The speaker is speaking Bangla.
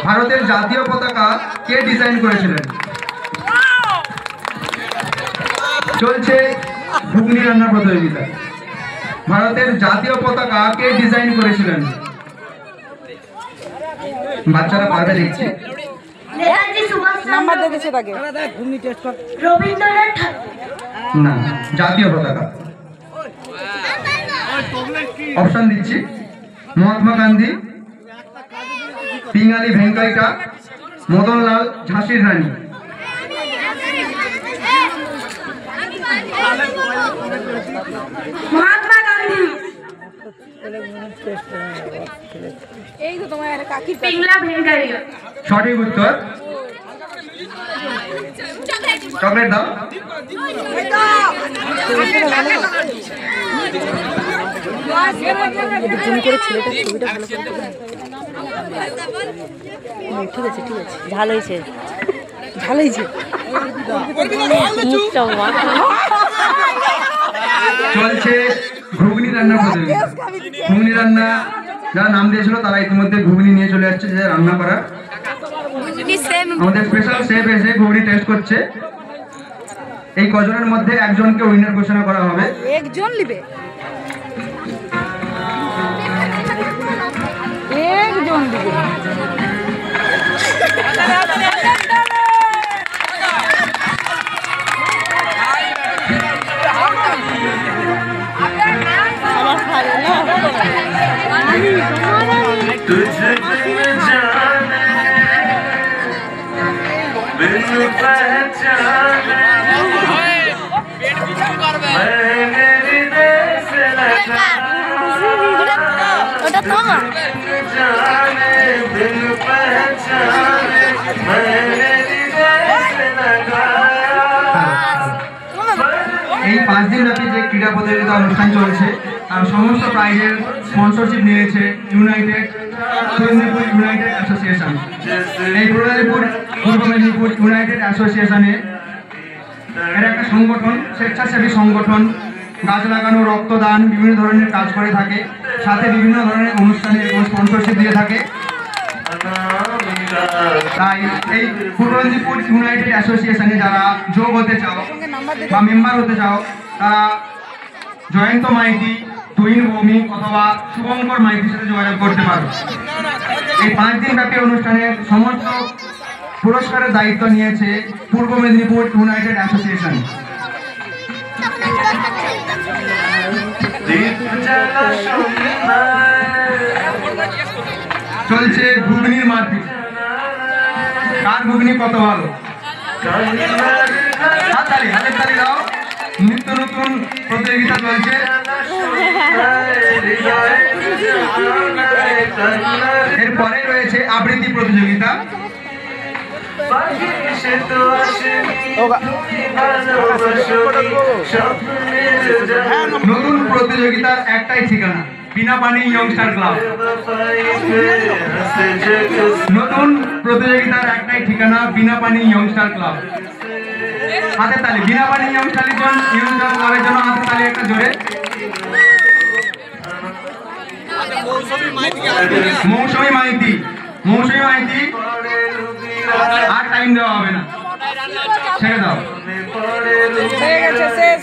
ভারতের জাতীয় পতাকা কে ডিজাইন করেছিলেন? চলছে ঘুগনি রান্নার প্রতিযোগিতা। ভারতের জাতীয় পতাকা কে ডিজাইন করেছিলেন? বাচ্চারা পারবে দেখছি। নাম্বার দেখেছে তাকে। রবীন্দ্রনাথ ঠাকুর। না, জাতীয় পতাকা। অপশন দিচ্ছি: মহাত্মা গান্ধী, পিঙ্গালি ভেঙ্কাইটা, মদনলাল, ঝাঁসির রানী। মহাত্মা গান্ধী। এই তো তোমার কাকি পিংলা ভেঙ্কাইয়া। সঠিক উত্তর। চকলেট দাও। জুম করে ছেলেটার ছবিটা ভালো করে ঠিক আছে ঠিক আছে ঝাল হয়েছে ঝাল হয়েছে চলছে ঘুগনি রান্না প্রতিযোগিতা। ঘুগনি রান্না যারা নাম দিয়েছিল তারা ইতিমধ্যে ঘুগনি নিয়ে চলে আসছে যে রান্না করার। আমাদের স্পেশাল শেফ এসে ঘুগনি টেস্ট করছে। এই কজনের মধ্যে একজনকে উইনার ঘোষণা করা হবে। একজন নিবে একজন দিবে আমার ভালো ওটা তোমার এই 5 দিন ব্যাপী যে ক্রীড়া প্রতিযোগিতা অনুষ্ঠান চলছে তার সমস্ত প্রাইজের স্পন্সরশিপ নিয়েছে ইউনাইটেড অ্যাসোসিয়েশন। এই পূর্ব মেদিনীপুর ইউনাইটেড অ্যাসোসিয়েশনে এর একটা সংগঠন, স্বেচ্ছাসেবী সংগঠন। গাছ লাগানো, রক্তদান, বিভিন্ন ধরনের কাজ করে থাকে, সাথে বিভিন্ন ধরনের অনুষ্ঠানে স্পন্সরশিপ দিয়ে থাকে। তাই এই পূর্ব মেদিনীপুর ইউনাইটেড অ্যাসোসিয়েশনে যারা যোগ হতে চাও বা মেম্বার হতে চাও তারা জয়ন্ত মাইতি, তুহিন ভৌমিক অথবা শুভঙ্কর মাইতির সাথে যোগাযোগ করতে পারো। এই 5 দিন ব্যাপী অনুষ্ঠানের সমস্ত পুরস্কারের দায়িত্ব নিয়েছে পূর্ব মেদিনীপুর ইউনাইটেড অ্যাসোসিয়েশন। চলছে ঘুগনির মারপিট। কার ঘুগনি কত ভালো? হাততালি, হাতের তালি দাও। নিত্য নতুন প্রতিযোগিতা চলছে। এরপরে রয়েছে আবৃত্তি প্রতিযোগিতা। নতুন প্রতিযোগিতার একটাই ঠিকানা, বিনাপানি ইয়ংস্টার ক্লাব। নতুন প্রতিযোগিতার একটাই ঠিকানা, বিনাপানি ইয়ংস্টার ক্লাব। হাতে তালি বিনাপানি ইয়ংস্টার ক্লাবের জন্য। হাতে তালি একটা জোরে। মৌসুমী মাইতি, মৌসুমী মাইতি। আর টাইম দেওয়া হবে না, ছেড়ে দাও। ঠিক আছে শেষ